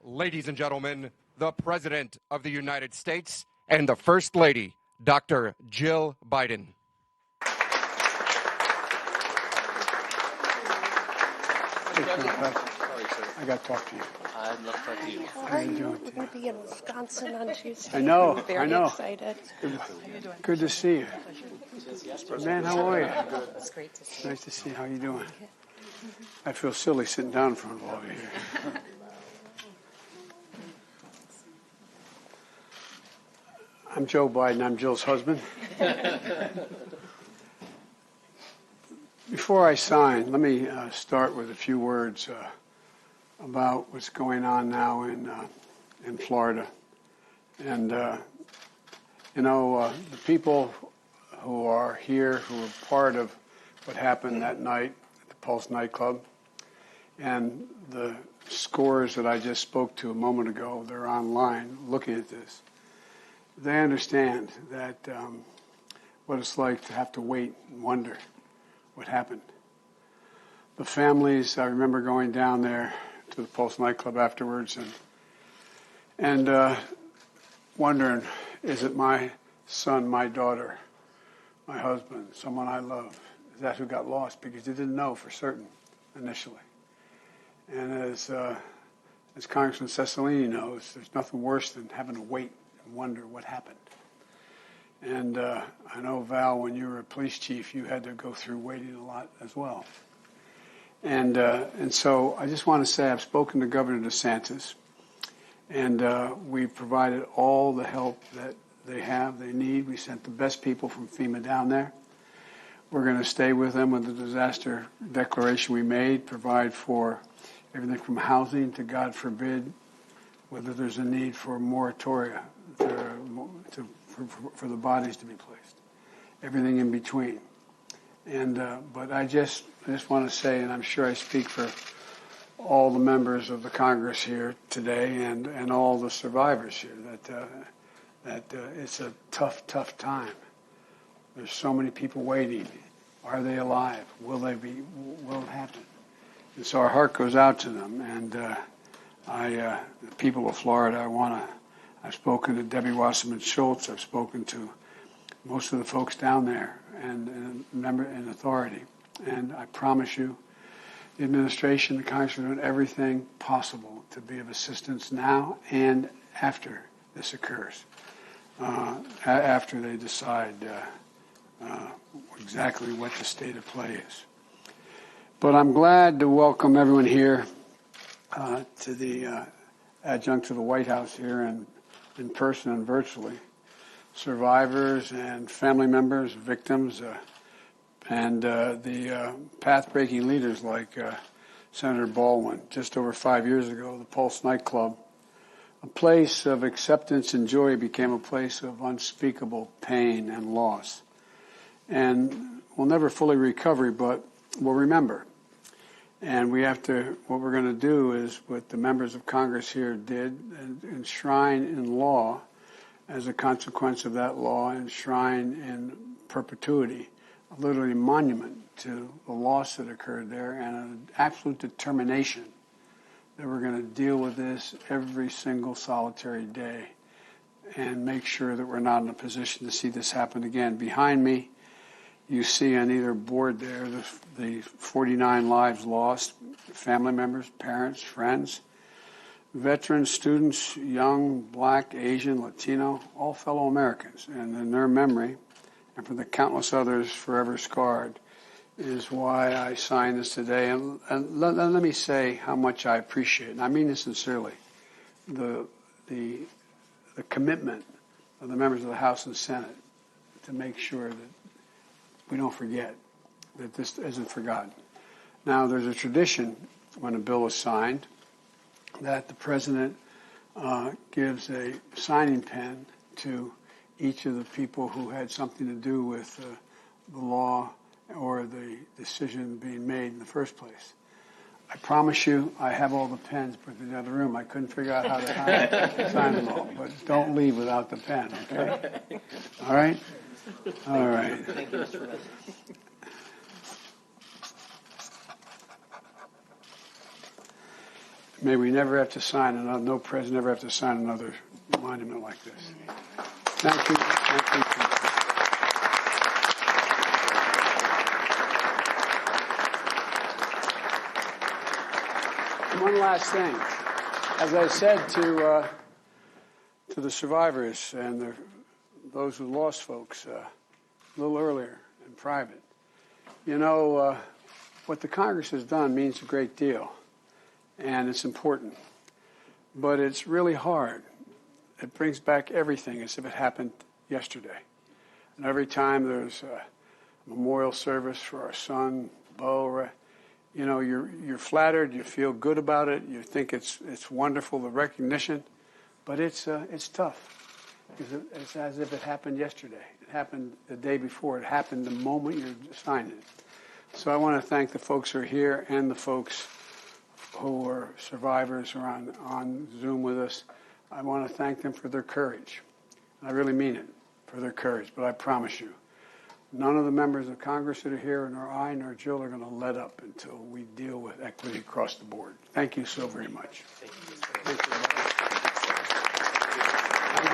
Ladies and gentlemen, the President of the United States and the First Lady, Dr. Jill Biden. I got to talk to you. I'd love to talk to you. How are you doing? We're going to be in Wisconsin on Tuesday. I know. I'm very excited. Good to see you. Man, how are you? It's great to see you. Nice to see you. How you doing? I feel silly sitting down in front of all of you here. I'm Joe Biden. I'm Jill's husband. Before I sign, let me start with a few words about what's going on now in Florida. And, the people who are here, who are part of what happened that night at the Pulse Nightclub, and the scores that I just spoke to a moment ago, they're online looking at this. They understand that what it's like to have to wait and wonder what happened. The families, I remember going down there to the Pulse nightclub afterwards and wondering, is it my son, my daughter, my husband, someone I love? Is that who got lost? Because they didn't know for certain initially. And as Congressman Cicilline knows, there's nothing worse than having to wait and wonder what happened. And I know, Val, when you were a police chief, you had to go through waiting a lot as well. And so I just want to say I've spoken to Governor DeSantis, and we've provided all the help that they need. We sent the best people from FEMA down there. We're going to stay with them with the disaster declaration we made, provide for everything from housing to, God forbid, whether there's a need for moratoria for the bodies to be placed, everything in between. And but I just want to say, and I'm sure I speak for all the members of the Congress here today and all the survivors here, that it's a tough time. There's so many people waiting. Are they alive? Will it happen? And so our heart goes out to them. And the people of Florida, I've spoken to Debbie Wasserman Schultz. I've spoken to most of the folks down there and authority. And I promise you, the administration, the Congress are doing everything possible to be of assistance now and after this occurs, after they decide exactly what the state of play is. But I'm glad to welcome everyone here to the adjunct to the White House here and in person and virtually, survivors and family members, victims, and the path-breaking leaders like Senator Baldwin. Just over 5 years ago, the Pulse Nightclub, a place of acceptance and joy, became a place of unspeakable pain and loss. And we'll never fully recover, but we'll remember. And what we're going to do is what the members of Congress here did, and enshrine in law, as a consequence of that law, enshrine in perpetuity, literally a monument to the loss that occurred there and an absolute determination that we're going to deal with this every single solitary day and make sure that we're not in a position to see this happen again. Behind me, you see on either board there the 49 lives lost, family members, parents, friends, veterans, students, young, black, Asian, Latino, all fellow Americans. And in their memory, and for the countless others forever scarred, is why I signed this today. And let me say how much I appreciate, and I mean this sincerely, the commitment of the members of the House and Senate to make sure that we don't forget, that this isn't forgotten. Now, there's a tradition when a bill is signed that the president gives a signing pen to each of the people who had something to do with the law or the decision being made in the first place. I promise you, I have all the pens put in the other room. I couldn't figure out how to sign them all, but don't leave without the pen, okay? All right? All right. Thank you, Mr. President. May we never have to sign another, no president ever have to sign another monument like this. Thank you. Thank you. One last thing. As I said to the survivors and those who lost folks a little earlier in private, you know, what the Congress has done means a great deal, and it's important. But it's really hard. It brings back everything as if it happened yesterday. And every time there's a memorial service for our son, Bo, you know, you're flattered, you feel good about it, you think it's wonderful, the recognition, but it's tough. It's as if it happened yesterday. It happened the day before. It happened the moment you signed it. So I want to thank the folks who are here and the folks who are survivors who are on Zoom with us. I want to thank them for their courage. I really mean it, for their courage. But I promise you, none of the members of Congress that are here, nor I, nor Jill, are going to let up until we deal with equity across the board. Thank you so very much. Thank you.